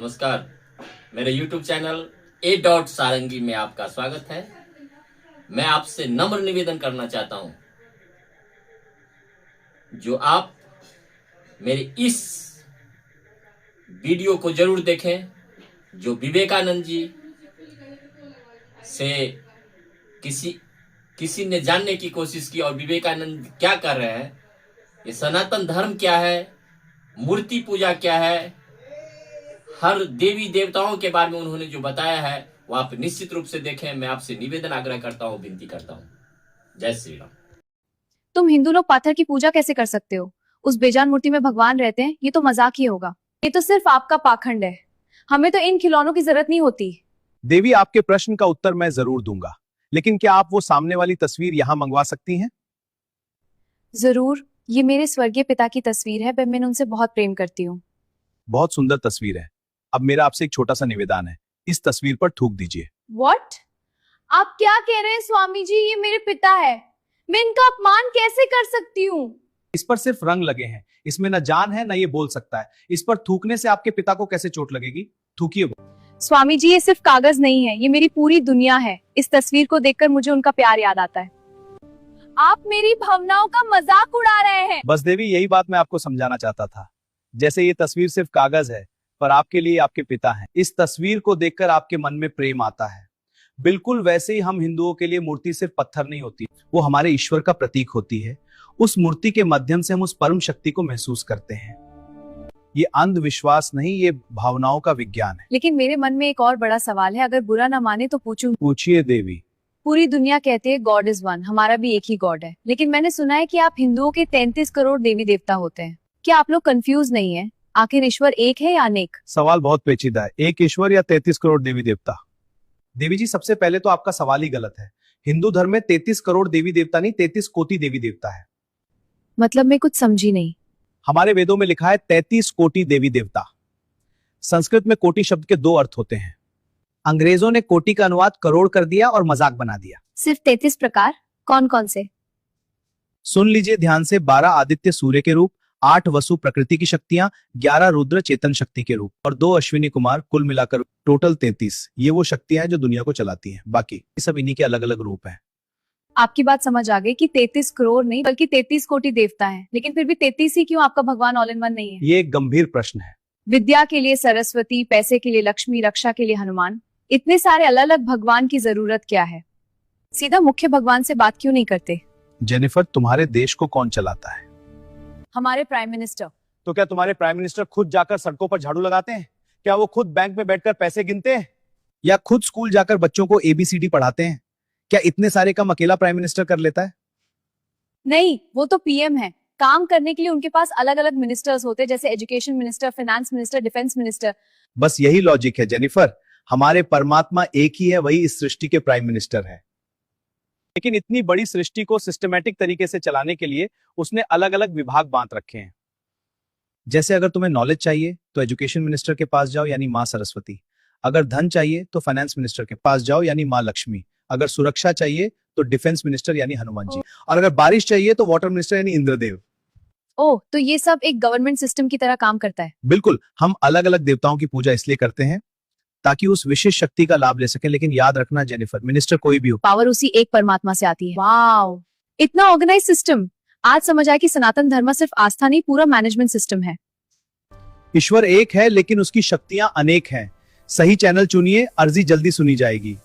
नमस्कार। मेरे YouTube channel A. सारंगी में आपका स्वागत है। मैं आपसे नम्र निवेदन करना चाहता हूं, जो आप मेरे इस वीडियो को जरूर देखें, जो विवेकानंद जी से किसी ने जानने की कोशिश की और विवेकानंद क्या कर रहे हैं, ये सनातन धर्म क्या है, मूर्ति पूजा क्या है, हर देवी देवताओं के बारे में उन्होंने जो बताया है वो आप निश्चित रूप से देखें। मैं आपसे निवेदन आग्रह करता हूं, विनती करता हूं। जय श्री राम। तुम हिंदू लोग पाथर की पूजा कैसे कर सकते हो? उस बेजान मूर्ति में भगवान रहते हैं, ये तो मजाक ही होगा। ये तो सिर्फ आपका पाखंड है। हमें तो इन खिलौनों की जरूरत नहीं होती। देवी, आपके प्रश्न का उत्तर मैं जरूर दूंगा, लेकिन क्या आप वो सामने वाली तस्वीर यहाँ मंगवा सकती हैं? जरूर, ये मेरे स्वर्गीय पिता की तस्वीर है। मैं उनसे बहुत प्रेम करती हूँ। बहुत सुंदर तस्वीर है। अब मेरा आपसे एक छोटा सा निवेदन है, इस तस्वीर पर थूक दीजिए। What? आप क्या कह रहे हैं स्वामी जी? ये मेरे पिता है, मैं इनका अपमान कैसे कर सकती हूँ? इस पर सिर्फ रंग लगे हैं, इसमें न जान है न ये बोल सकता है। इस पर थूकने से आपके पिता को कैसे चोट लगेगी? थूकिए। स्वामी जी, ये सिर्फ कागज नहीं है, ये मेरी पूरी दुनिया है। इस तस्वीर को देखकर मुझे उनका प्यार याद आता है। आप मेरी भावनाओं का मजाक उड़ा रहे हैं। बस देवी, यही बात मैं आपको समझाना चाहता था। जैसे ये तस्वीर सिर्फ कागज है, पर आपके लिए आपके पिता हैं। इस तस्वीर को देखकर आपके मन में प्रेम आता है। बिल्कुल वैसे ही हम हिंदुओं के लिए मूर्ति सिर्फ पत्थर नहीं होती, वो हमारे ईश्वर का प्रतीक होती है। उस मूर्ति के माध्यम से हम उस परम शक्ति को महसूस करते हैं। ये अंधविश्वास नहीं, ये भावनाओं का विज्ञान है। लेकिन मेरे मन में एक और बड़ा सवाल है, अगर बुरा ना माने तो पूछूं? पूछिए देवी। पूरी दुनिया कहती है गॉड इज वन, हमारा भी एक ही गॉड है, लेकिन मैंने सुना है कि आप हिंदुओं के 33 करोड़ देवी देवता होते हैं। क्या आप लोग कंफ्यूज नहीं है? आखिर ईश्वर एक है या अनेक? सवाल बहुत पेचीदा है, एक ईश्वर या 33 करोड़ देवी देवता? देवी जी, सबसे पहले तो आपका सवाल ही गलत है। हिंदू धर्म में 33 करोड़ देवी देवता नहीं, 33 कोटि देवी देवता है। मतलब मैं कुछ समझी नहीं। हमारे वेदों में लिखा है 33 कोटि देवी देवता। संस्कृत में कोटि शब्द के दो अर्थ होते हैं। अंग्रेजों ने कोटि का अनुवाद करोड़ कर दिया और मजाक बना दिया। सिर्फ 33 प्रकार? कौन कौन से? सुन लीजिए ध्यान से। 12 आदित्य सूर्य के रूप, 8 वसु प्रकृति की शक्तियां, 11 रुद्र चेतन शक्ति के रूप और 2 अश्विनी कुमार, कुल मिलाकर टोटल 33। ये वो शक्तियां हैं जो दुनिया को चलाती हैं। बाकी सब इन्हीं के अलग अलग रूप हैं। आपकी बात समझ आ गई कि 33 करोड़ नहीं बल्कि 33 कोटि देवता हैं। लेकिन फिर भी 33 ही क्यों? आपका भगवान ऑल इन वन नहीं है? ये एक गंभीर प्रश्न है। विद्या के लिए सरस्वती, पैसे के लिए लक्ष्मी, रक्षा के लिए हनुमान, इतने सारे अलग अलग भगवान की जरूरत क्या है? सीधा मुख्य भगवान से बात क्यों नहीं करते? जेनिफर, तुम्हारे देश को कौन चलाता है? हमारे प्राइम मिनिस्टर। तो क्या तुम्हारे प्राइम मिनिस्टर खुद जाकर सड़कों पर झाड़ू लगाते हैं? क्या वो खुद बैंक में बैठकर पैसे गिनते हैं? या खुद स्कूल जाकर बच्चों को ABCD पढ़ाते हैं? क्या इतने सारे काम अकेला प्राइम मिनिस्टर कर लेता है? नहीं, वो तो पीएम है। काम करने के लिए उनके पास अलग अलग मिनिस्टर्स होते हैं, जैसे education minister, finance minister, defence minister. बस यही लॉजिक है जेनिफर। हमारे परमात्मा एक ही है, वही इस सृष्टि के प्राइम मिनिस्टर है। लेकिन इतनी बड़ी सृष्टि को सिस्टमैटिक तरीके से चलाने के लिए उसने अलग अलग विभाग बांट रखे हैं। जैसे अगर तुम्हें नॉलेज चाहिए तो एजुकेशन मिनिस्टर के पास जाओ, यानी माँ सरस्वती। अगर धन चाहिए तो फाइनेंस मिनिस्टर के पास जाओ, यानी माँ लक्ष्मी। अगर सुरक्षा चाहिए तो डिफेंस मिनिस्टर यानी हनुमान जी। और अगर बारिश चाहिए तो वाटर मिनिस्टर यानी इंद्रदेव। ओह, तो ये सब एक गवर्नमेंट सिस्टम की तरह काम करता है। बिल्कुल। हम अलग अलग देवताओं की पूजा इसलिए करते हैं ताकि उस विशेष शक्ति का लाभ ले सके। लेकिन याद रखना जेनिफर, मिनिस्टर कोई भी हो, पावर उसी एक परमात्मा से आती है। वाओ, इतना ऑर्गेनाइज सिस्टम। आज समझ आया कि सनातन धर्म सिर्फ आस्था नहीं, पूरा मैनेजमेंट सिस्टम है। ईश्वर एक है लेकिन उसकी शक्तियां अनेक हैं। सही चैनल चुनिए, अर्जी जल्दी सुनी जाएगी।